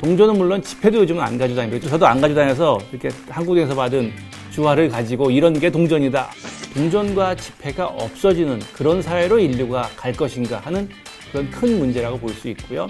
동전은 물론 지폐도 요즘은 안 가지고 다닙니다. 저도 안 가지고 다녀서 이렇게 한국에서 받은 주화를 가지고 이런 게 동전이다. 동전과 지폐가 없어지는 그런 사회로 인류가 갈 것인가 하는 그런 큰 문제라고 볼 수 있고요.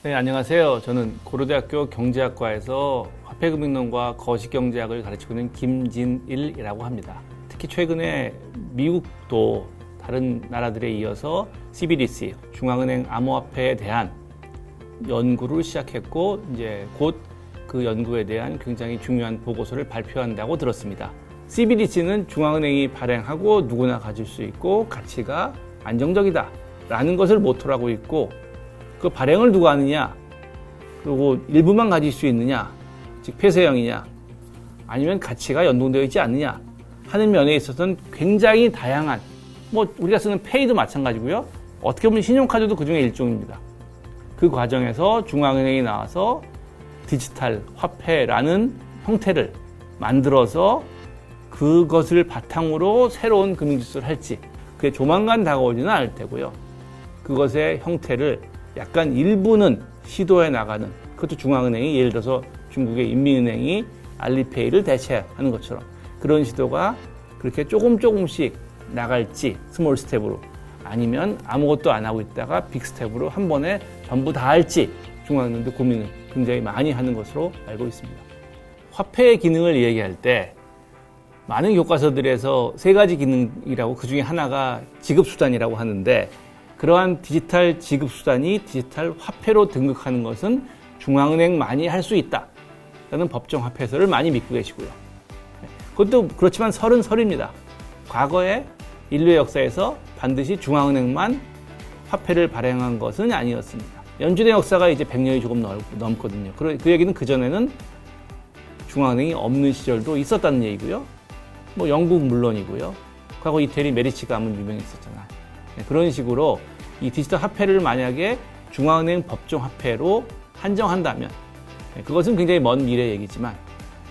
네, 안녕하세요. 저는 고려대학교 경제학과에서 화폐금융론과 거시경제학을 가르치고 있는 김진일이라고 합니다. 특히 최근에 미국도 다른 나라들에 이어서 CBDC, 중앙은행 암호화폐에 대한 연구를 시작했고 이제 곧 그 연구에 대한 굉장히 중요한 보고서를 발표한다고 들었습니다. CBDC는 중앙은행이 발행하고 누구나 가질 수 있고 가치가 안정적이다 라는 것을 모토로 하고 있고 그 발행을 누가 하느냐, 그리고 일부만 가질 수 있느냐, 즉 폐쇄형이냐, 아니면 가치가 연동되어 있지 않느냐 하는 면에 있어서는 굉장히 다양한, 우리가 쓰는 페이도 마찬가지고요. 어떻게 보면 신용카드도 그 중에 일종입니다. 그 과정에서 중앙은행이 나와서 디지털 화폐라는 형태를 만들어서 그것을 바탕으로 새로운 금융지수를 할지, 그게 조만간 다가오지는 않을 테고요. 그것의 형태를 약간 일부는 시도해 나가는, 그것도 중앙은행이 예를 들어서 중국의 인민은행이 알리페이를 대체하는 것처럼 그런 시도가 그렇게 조금씩 나갈지 스몰 스텝으로, 아니면 아무것도 안 하고 있다가 빅 스텝으로 한 번에 전부 다 할지 중앙은행도 고민을 굉장히 많이 하는 것으로 알고 있습니다. 화폐의 기능을 얘기할 때 많은 교과서들에서 세 가지 기능이라고, 그 중에 하나가 지급수단이라고 하는데, 그러한 디지털 지급수단이 디지털 화폐로 등극하는 것은 중앙은행만이 할 수 있다 라는 법정 화폐 해설을 많이 믿고 계시고요. 그것도 그렇지만 설은 설입니다. 과거에 인류의 역사에서 반드시 중앙은행만 화폐를 발행한 것은 아니었습니다. 연준의 역사가 이제 100년이 조금 넘거든요. 그 얘기는 그전에는 중앙은행이 없는 시절도 있었다는 얘기고요. 영국 물론이고요. 과거 이태리 메디치 가문 유명했었잖아요. 그런 식으로 이 디지털 화폐를 만약에 중앙은행 법정 화폐로 한정한다면, 그것은 굉장히 먼 미래 얘기지만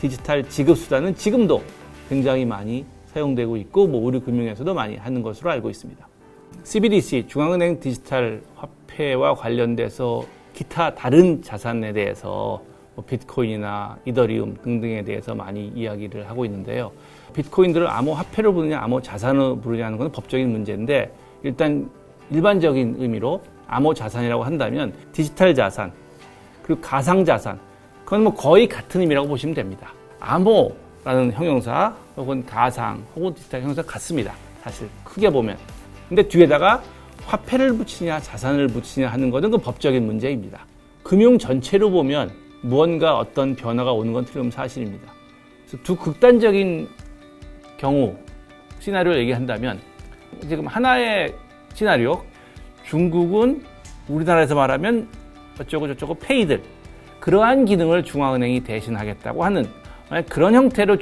디지털 지급수단은 지금도 굉장히 많이 사용되고 있고 우리 금융에서도 많이 하는 것으로 알고 있습니다. CBDC, 중앙은행 디지털 화폐와 관련돼서 기타 다른 자산에 대해서 비트코인이나 이더리움 등등에 대해서 많이 이야기를 하고 있는데요. 비트코인들을 암호화폐로 부르냐 암호자산으로 부르냐는 건 법적인 문제인데, 일단 일반적인 의미로 암호자산이라고 한다면 디지털 자산, 그리고 가상자산, 그건 거의 같은 의미라고 보시면 됩니다. 암호라는 형용사 혹은 가상 혹은 디지털 형용사 같습니다. 사실 크게 보면. 근데 뒤에다가 화폐를 붙이냐 자산을 붙이냐 하는 것은 그 법적인 문제입니다. 금융 전체로 보면 무언가 어떤 변화가 오는 건 틀림 사실입니다. 그래서 두 극단적인 경우 시나리오를 얘기한다면, 지금 하나의 시나리오, 중국은 우리나라에서 말하면 어쩌고 저쩌고 페이들, 그러한 기능을 중앙은행이 대신하겠다고 하는, 만약 그런 형태로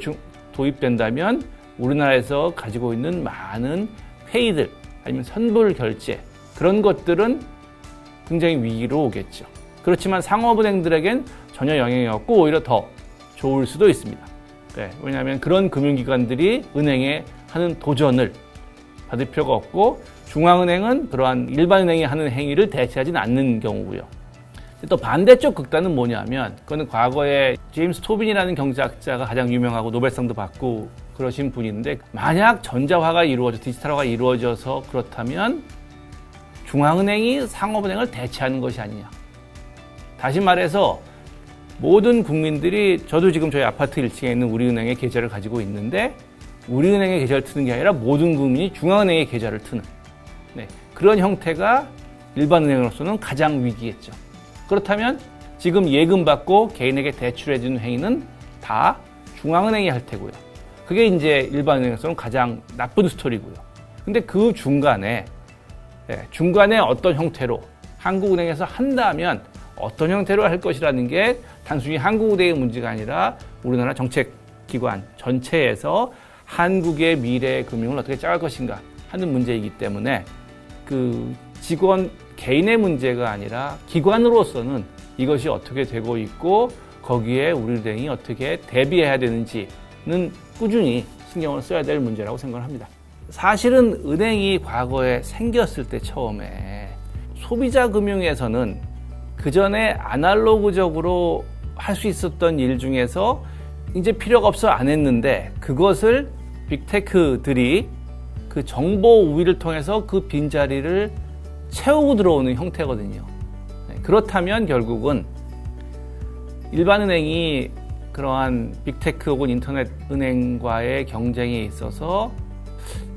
도입된다면 우리나라에서 가지고 있는 많은 페이들 아니면 선불 결제, 그런 것들은 굉장히 위기로 오겠죠. 그렇지만 상업은행들에겐 전혀 영향이 없고 오히려 더 좋을 수도 있습니다. 네, 왜냐하면 그런 금융기관들이 은행에 하는 도전을 받을 필요가 없고, 중앙은행은 그러한 일반은행이 하는 행위를 대체하지는 않는 경우고요. 또 반대쪽 극단은 뭐냐면, 그거는 과거에 제임스 토빈이라는 경제학자가 가장 유명하고 노벨상도 받고 그러신 분인데, 만약 전자화가 디지털화가 이루어져서 그렇다면 중앙은행이 상업은행을 대체하는 것이 아니냐. 다시 말해서 모든 국민들이, 저도 지금 저희 아파트 1층에 있는 우리은행의 계좌를 가지고 있는데, 우리은행의 계좌를 트는 게 아니라 모든 국민이 중앙은행의 계좌를 트는, 그런 형태가 일반은행으로서는 가장 위기겠죠. 그렇다면 지금 예금 받고 개인에게 대출해주는 행위는 다 중앙은행이 할 테고요. 그게 이제 일반은행에서는 가장 나쁜 스토리고요. 근데 그 중간에 어떤 형태로 한국은행에서 한다면 어떤 형태로 할 것이라는 게 단순히 한국은행의 문제가 아니라 우리나라 정책기관 전체에서 한국의 미래 금융을 어떻게 짜갈 것인가 하는 문제이기 때문에, 그 직원 개인의 문제가 아니라 기관으로서는 이것이 어떻게 되고 있고 거기에 우리은행이 어떻게 대비해야 되는지는 꾸준히 신경을 써야 될 문제라고 생각을 합니다. 사실은 은행이 과거에 생겼을 때 처음에 소비자 금융에서는 그 전에 아날로그적으로 할 수 있었던 일 중에서 이제 필요가 없어 안 했는데 그것을 빅테크들이 그 정보 우위를 통해서 그 빈자리를 채우고 들어오는 형태거든요. 그렇다면 결국은 일반 은행이 그러한 빅테크 혹은 인터넷 은행과의 경쟁에 있어서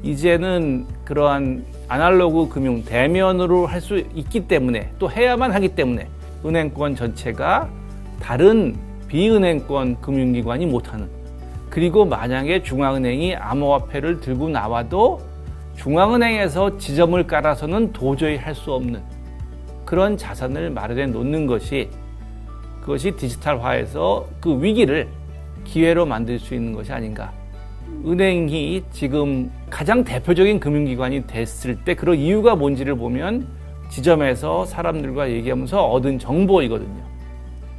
이제는 그러한 아날로그 금융 대면으로 할 수 있기 때문에 또 해야만 하기 때문에 은행권 전체가 다른 비은행권 금융기관이 못하는, 그리고 만약에 중앙은행이 암호화폐를 들고 나와도 중앙은행에서 지점을 깔아서는 도저히 할 수 없는 그런 자산을 마련해 놓는 것이, 그것이 디지털화해서 그 위기를 기회로 만들 수 있는 것이 아닌가. 은행이 지금 가장 대표적인 금융기관이 됐을 때 그런 이유가 뭔지를 보면 지점에서 사람들과 얘기하면서 얻은 정보이거든요.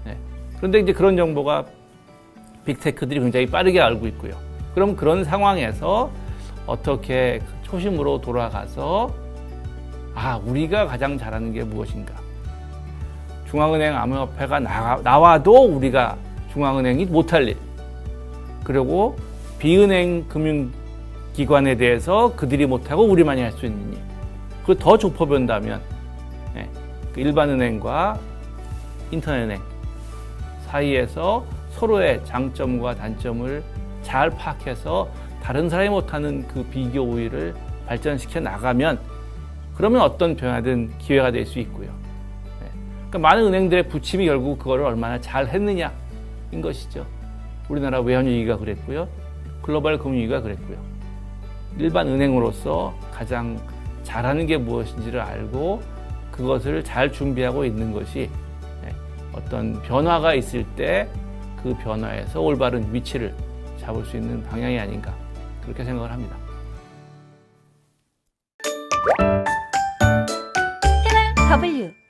네. 그런데 이제 그런 정보가 빅테크들이 굉장히 빠르게 알고 있고요. 그럼 그런 상황에서 어떻게 초심으로 돌아가서 우리가 가장 잘하는 게 무엇인가. 중앙은행 암호화폐가 나와도 우리가 중앙은행이 못할 일, 그리고 비은행 금융기관에 대해서 그들이 못하고 우리만이 할 수 있는 일, 그걸 더 좁혀본다면 그 일반은행과 인터넷은행 사이에서 서로의 장점과 단점을 잘 파악해서 다른 사람이 못하는 그 비교 우위를 발전시켜 나가면, 그러면 어떤 변화든 기회가 될 수 있고요. 그러니까 많은 은행들의 부침이 결국 그거를 얼마나 잘 했느냐인 것이죠. 우리나라 외환위기가 그랬고요. 글로벌 금융위기가 그랬고요. 일반 은행으로서 가장 잘하는 게 무엇인지를 알고 그것을 잘 준비하고 있는 것이 어떤 변화가 있을 때 그 변화에서 올바른 위치를 잡을 수 있는 방향이 아닌가, 그렇게 생각을 합니다. 채널 W